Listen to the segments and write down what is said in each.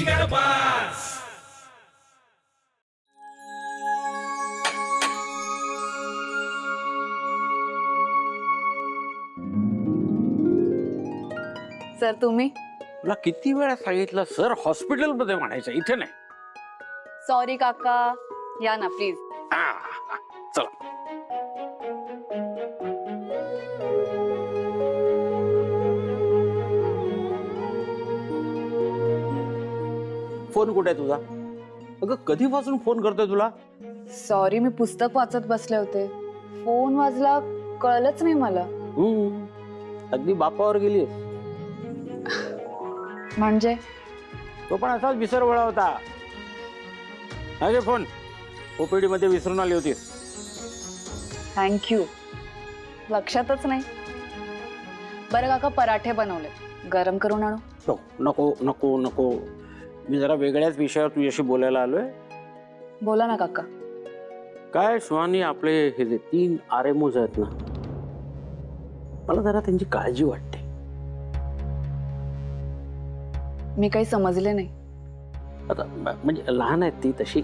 जिगर बाज. सर तुम्ही. तुला किती वेळा सांगितलं सर हॉस्पिटलमध्ये म्हणायचं, इथे नाही. सॉरी काका, या ना प्लीज. हा, चला. फोन कुठे आहे तुझा? अगं कधीपासून फोन करतोय तुला? सॉरी, मी पुस्तक वाचत बसले होते, फोन वाजला कळलंच नाही मला. अगदी बापावर गेलीस. म्हणजे तो पण असाच विसरवळा होता. अरे फोन ओपीडी मध्ये विसरून आली होतीस. थँक्यू, लक्षातच नाही. बरं काका, पराठे बनवले, गरम करून आणू? नको नको नको, मी जरा वेगळ्याच विषयावर तुझ्याशी बोलायला आलोय. बोला ना काका. काय सुहानी, आपले हे जे 3 आरेमोज आहेत ना, मला जरा त्यांची काळजी वाटते. मी काही समजले नाही. आता म्हणजे लहान आहेत ती तशी,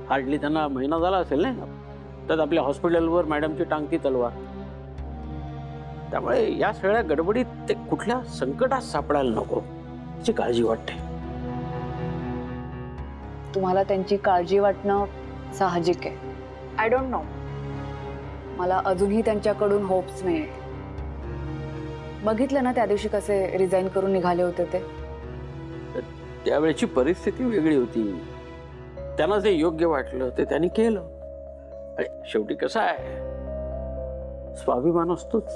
हार्डली त्यांना महिना झाला असेल नाही, तर आपल्या हॉस्पिटलवर मॅडमची टांगती तलवार. त्यामुळे या सगळ्या गडबडीत ते कुठल्या संकटात सापडायला नको, याची काळजी वाटते. तुम्हाला त्यांची काळजी वाटणं साहजिक आहे. आय डोंट नो, मला अजूनही त्यांच्याकडून होप्स नाही. बघितलं ना त्या दिवशी कसे रिझाईन करून निघाले होते ते. त्यावेळेची परिस्थिती वेगळी होती. त्यांना जे योग्य वाटलं ते त्यांनी केलं. आणि शेवटी कसं आहे, स्वाभिमान असतोच.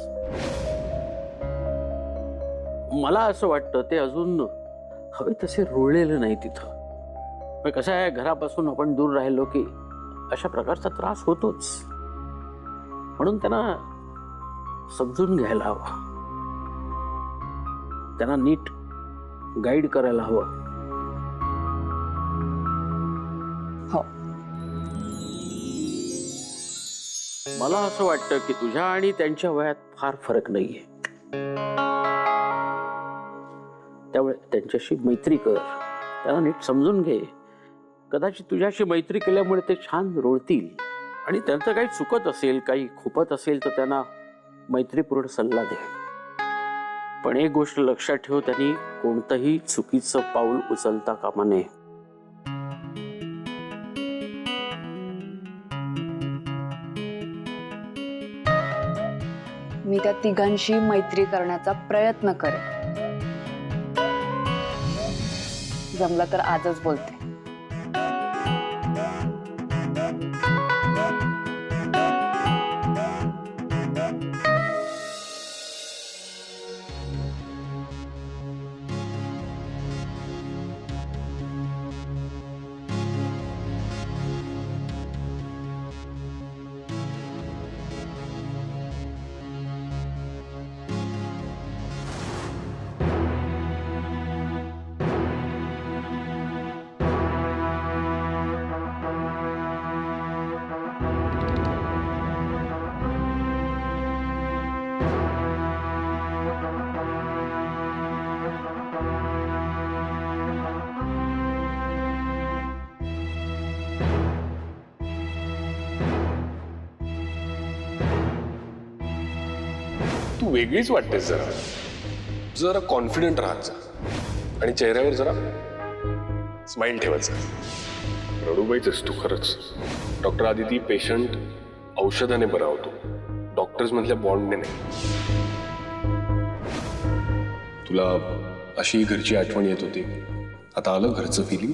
मला असं वाटतं ते अजून हवे तसे रुळलेलं नाही तिथं. पण कसं आहे, घरापासून आपण दूर राहिलो की अशा प्रकारचा त्रास होतोच. म्हणून त्यांना समजून घ्यायला हवं, त्यांना नीट गाईड करायला हवं. हो. मला असं वाटतं की तुझ्या आणि त्यांच्या वयात फार फरक नाहीये. त्यामुळे त्यांच्याशी मैत्री कर, त्यांना नीट समजून घे. कदाचित तुझ्याशी मैत्री केल्यामुळे ते छान रुळतील. आणि त्यांचं काही चुकत असेल, काही खुपत असेल तर त्यांना मैत्रीपूर्ण सल्ला दे. पण एक गोष्ट लक्षात ठेव, त्यांनी कोणतंही चुकीचं पाऊल उचलता कामा नये. मी त्या तिघांशी मैत्री करण्याचा प्रयत्न करेन. जमलं तर आजच बोलते. तू वेगळीच वाटतेस जरा. जरा कॉन्फिडंट राहत जा आणि चेहऱ्यावर जरा स्माइल ठेवायचा. रडूबाईच तू खरंच. डॉक्टर आदिती पेशंट औषधाने बरा होतो, डॉक्टर्स मधल्या बॉन्डने नाही. तुला अशी घरची आठवण येत होती, आता आलं घरचं फिलिंग.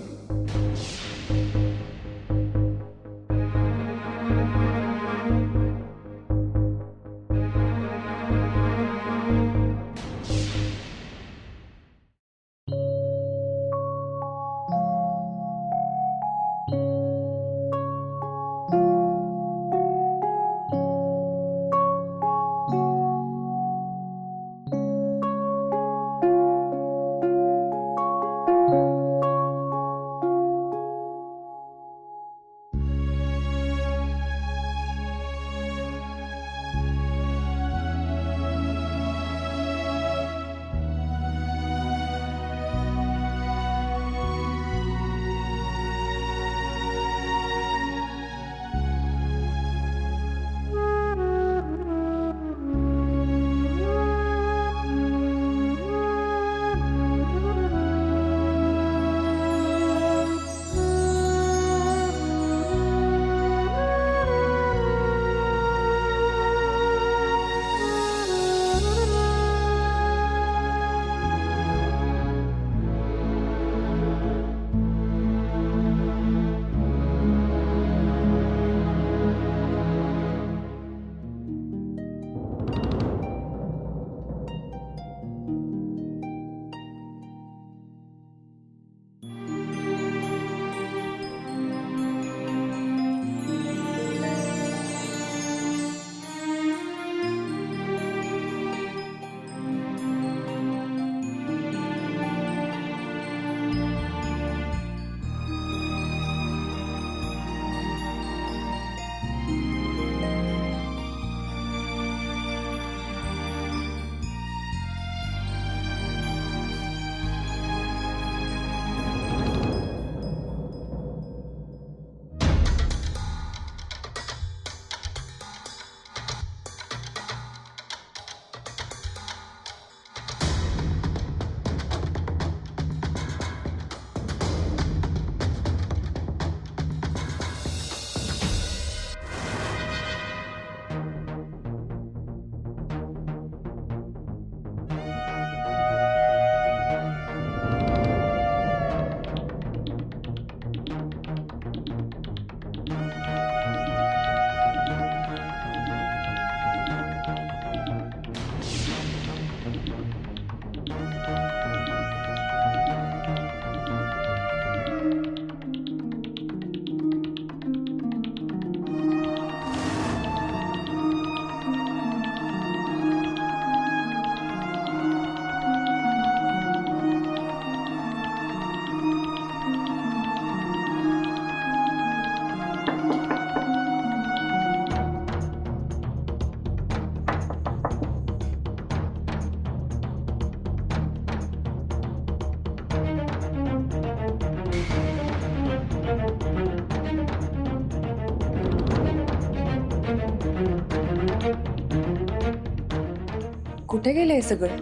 कुठे गेले हे सगळे?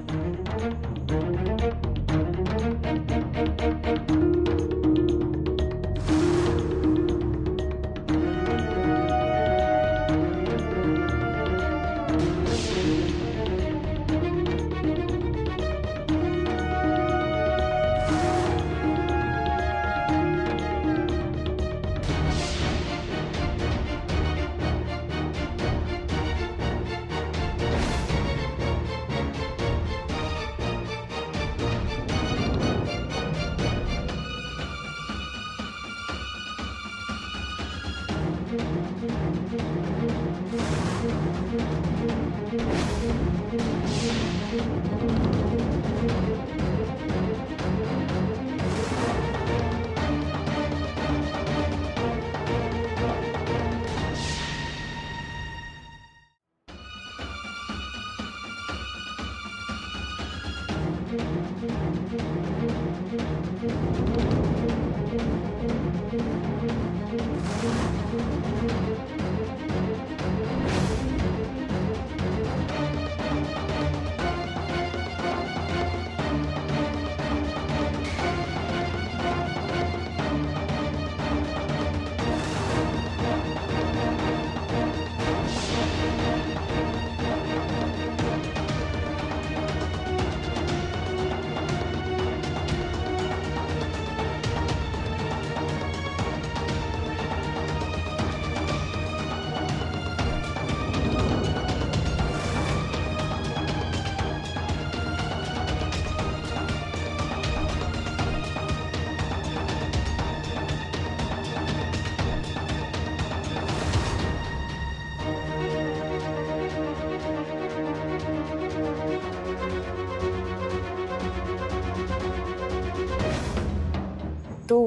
तू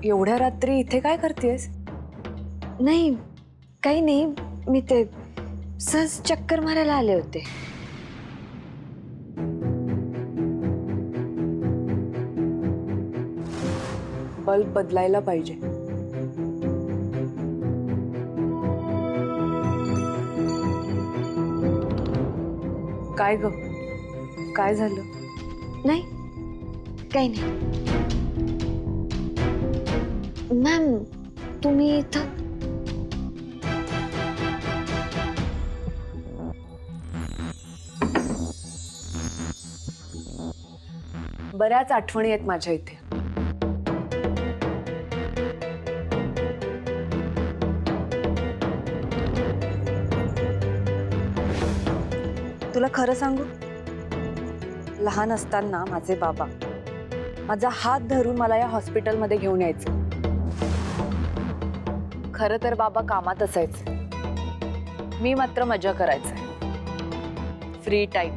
एवढ्या रात्री इथे काय करतेस? नाही, काही नाही. मी ते सहज चक्कर मारायला आले होते. बल्ब बदलायला पाहिजे. काय ग? काय झालं? नाही, काही नाही. मॅम, तुम्ही इथं? बऱ्याच आठवणी आहेत माझ्या इथे. तुला खरं सांगू, लहान असताना माझे बाबा माझा हात धरून मला या हॉस्पिटलमध्ये घेऊन यायचे. खरं तर बाबा कामात असायचे, मी मात्र मजा करायचे. Free time.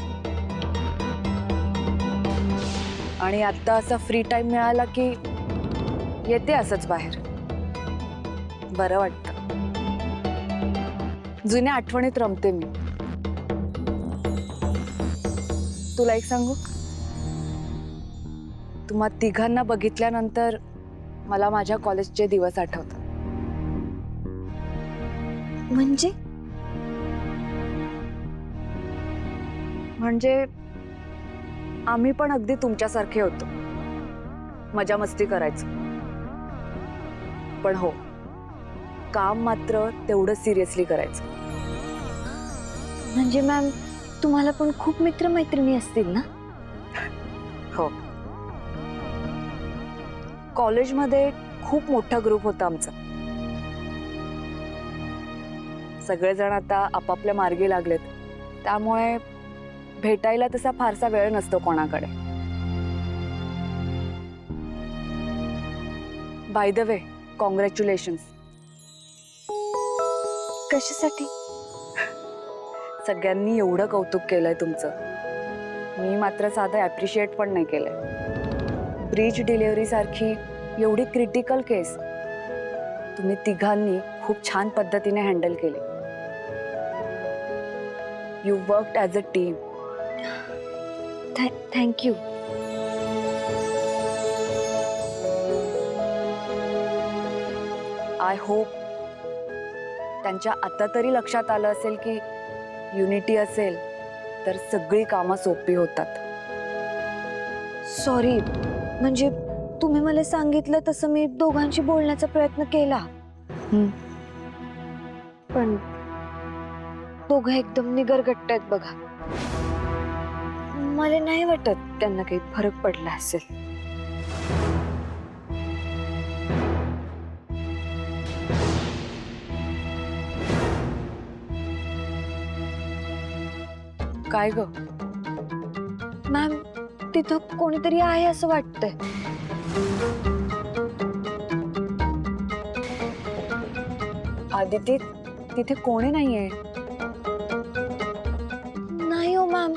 आणि आता असा फ्री टाइम मिळाला की येते असंच बाहेर. बरं वाटतं. जुन्या आठवणीत रमते मी. तुला एक सांगू, तुम्हा तिघांना बघितल्यानंतर मला माझ्या कॉलेजचे दिवस आठवतात. म्हणजे आम्ही पण अगदी तुमच्यासारखे होतो. मजा मस्ती करायचो. पण हो, काम मात्र तेवढं सिरियसली करायचं. म्हणजे मॅम, तुम्हाला पण खूप मित्रमैत्रिणी असतील ना? हो. कॉलेजमध्ये खूप मोठा ग्रुप होता आमचा. सगळेजण आता आपापल्या मार्गी लागलेत, त्यामुळे भेटायला तसा फारसा वेळ नसतो कोणाकडे. By the way, congratulations. कशासाठी? सगळ्यांनी एवढं कौतुक केलंय तुमचं. मी मात्र साधं ॲप्रिशिएट पण नाही केलंय. ब्रीच डिलिव्हरी सारखी एवढी क्रिटिकल केस तुम्ही तिघांनी खूप छान पद्धतीने हँडल केली. You worked as a team. Thank you. I hope त्यांच्या आता तरी लक्षात आलं असेल की युनिटी असेल तर सगळी कामं सोपी होतात. सॉरी, म्हणजे तुम्ही मला सांगितलं तसं मी दोघांशी बोलण्याचा प्रयत्न केला. पण दोघं एकदम निगरगट्ट आहेत बघा. मला नाही वाटत त्यांना काही फरक पडला असेल. काय ग? मॅम, तिथं कोणीतरी आहे असं वाटतंय. आदिती, तिथे कोणी नाहीये. नाही हो मॅम,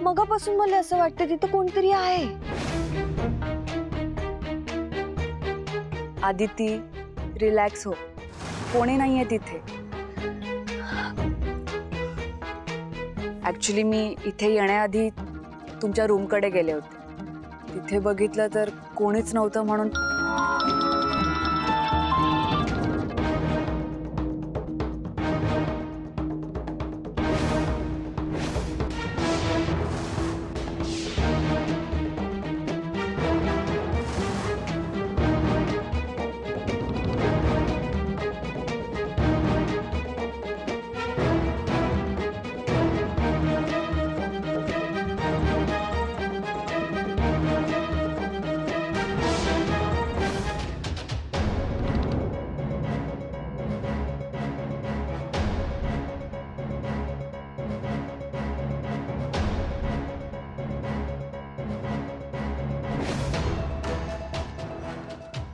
मगापासून मला असं वाटतं तिथं कोणतरी आहे. आदिती, रिलॅक्स हो. कोणी नाहीये तिथे. ऍक्च्युली मी इथे येण्याआधी तुमच्या रूमकडे गेले होते. तिथे बघितलं तर कोणीच नव्हतं म्हणून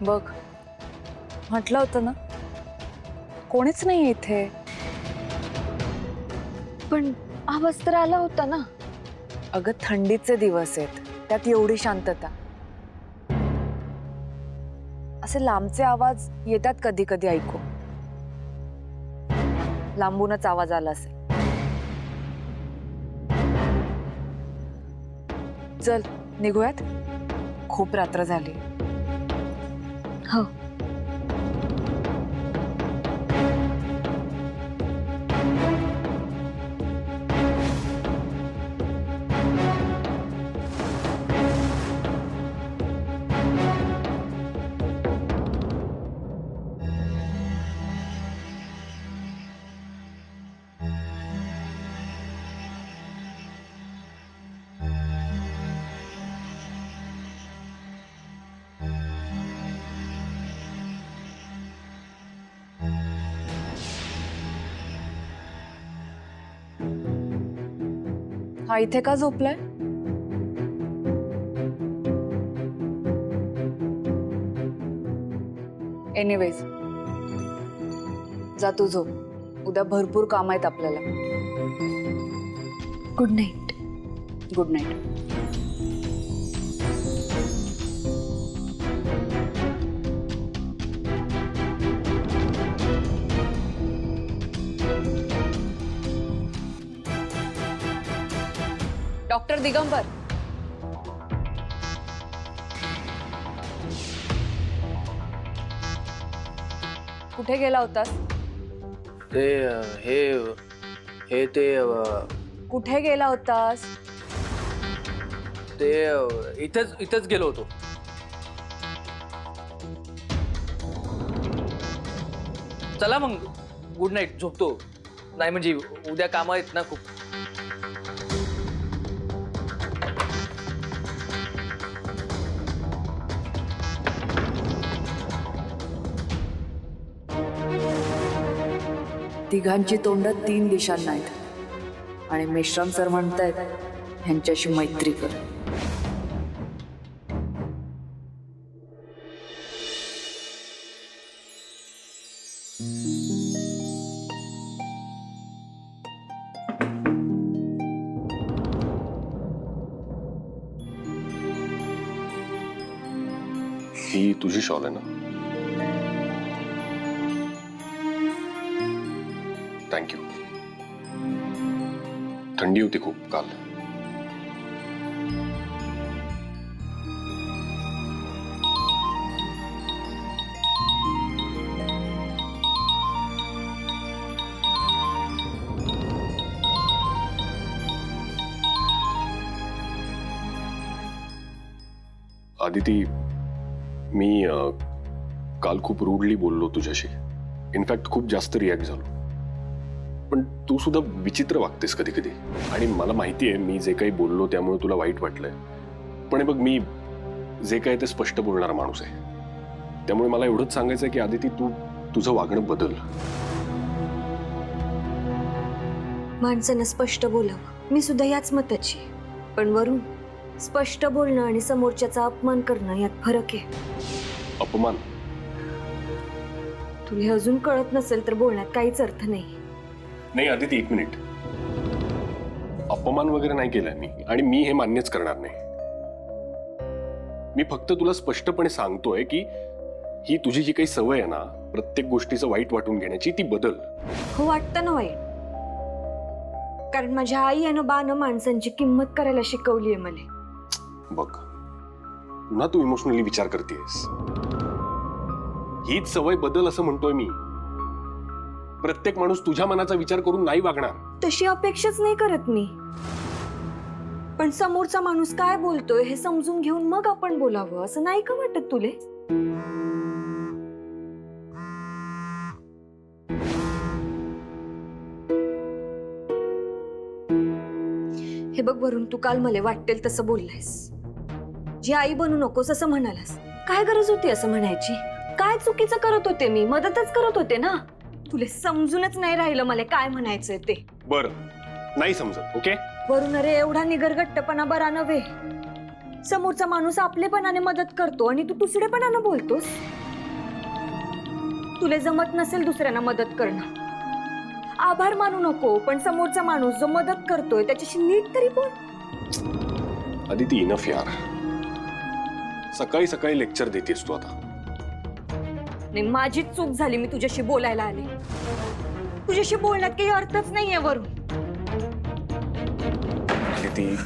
बघ, म्हटलं होतं ना, कोणीच नाही इथे. पण आवाज तर आला होता ना. अगं, थंडीचे दिवस आहेत, त्यात एवढी शांतता. असे लांबचे आवाज येतात कधी कधी ऐकू. लांबूनच आवाज आला असेल. चल निघूयात, खूप रात्र झाली. हो. हा इथे का झोपलाय? एनिवेज, जा तू झोप. उद्या भरपूर काम आहेत आपल्याला. Good night. Good night. Doctor Digambar, कुठे गेला होतास? कुठे गेला होतास? इथंच गेलो होतो. चला मग, गुड नाईट. झोपतो. नाही म्हणजे उद्या कामं आहेत ना खूप. तिघांची तोंड 3 दिशांना आहेत आणि मेश्राम सर म्हणतायत ह्यांच्याशी मैत्री कर. ही तुझी शॉल आहे ना? थँक्यू. थंडी होती खूप काल. आदिती, मी काल खूप रूडली बोललो तुझ्याशी. इनफॅक्ट खूप जास्त रिॲक्ट झालो. पण तू सुद्धा विचित्र वागतेस कधी कधी. आणि मला माहिती आहे मी जे काही बोललो त्यामुळे तुला वाईट वाटलंय. पण हे बघ, मी जे काही ते स्पष्ट बोलणारा माणूस आहे. त्यामुळे मला एवढंच सांगायचं आहे की आदिती, तू तुझं वागणं बदल. माणसानं स्पष्ट बोलावं, मी सुद्धा याच मताची. पण वरून स्पष्ट बोलणं आणि समोरच्याचा अपमान करणं यात फरक आहे. अपमान? तुला हे अजून कळत नसेल तर बोलण्यात काहीच अर्थ नाही. नाही आदिती, एक मिनिट. अपमान वगैरे नाही केलाय मी, आणि मी हे मान्यच करणार नाही. मी फक्त तुला स्पष्टपणे सांगतोय की ही तुझी जी काही सवय आहे ना, प्रत्येक गोष्टीचं वाईट वाटून घेण्याची, ती बदल. हो, वाटतं ना वाईट. कारण माझ्या आई आणि बानं माणसांची किंमत करायला शिकवली आहे मला. बघ, पुन्हा तू इमोशनली विचार करतेस. हीच सवय बदल असं म्हणतोय मी. प्रत्येक माणूस तुझ्या मनाचा विचार करून नाही वागणार. तशी अपेक्षाच नाही करत मी. पण समोरचा माणूस काय बोलतोय हे समजून घेऊन मग आपण बोलावं, असं नाही का वाटत तुले? हे बघ वरून, तू काल मला वाटेल तसं बोललायस. जी आई बनू नकोस असं म्हणालास. काय गरज होती असं म्हणायची? काय चुकीचं करत होते मी? मदतच करत होते ना. तुला समजूनच नाही राहिलं मला काय म्हणायचंय ते. बरं, नाही समजत. ओके. वरून अरे एवढा निगरगट्टपणा बरा नव्हे. समोरचा माणूस आपलेपणाने मदत करतो आणि तू दुसरेपणाने बोलतोस. तुला जमत नसेल दुसऱ्यांना मदत करणं, आभार मानू नको. पण समोरचा माणूस जो मदत करतोय त्याच्याशी नीट तरी बोल. आदिती, इनफ यार. सकाळी सकाळी लेक्चर देतेस तू आता. नाही, माझीच चूक झाली. मी तुझ्याशी बोलायला आले. तुझ्याशी बोलण्यात काही अर्थच नाहीये वरून. आदिती,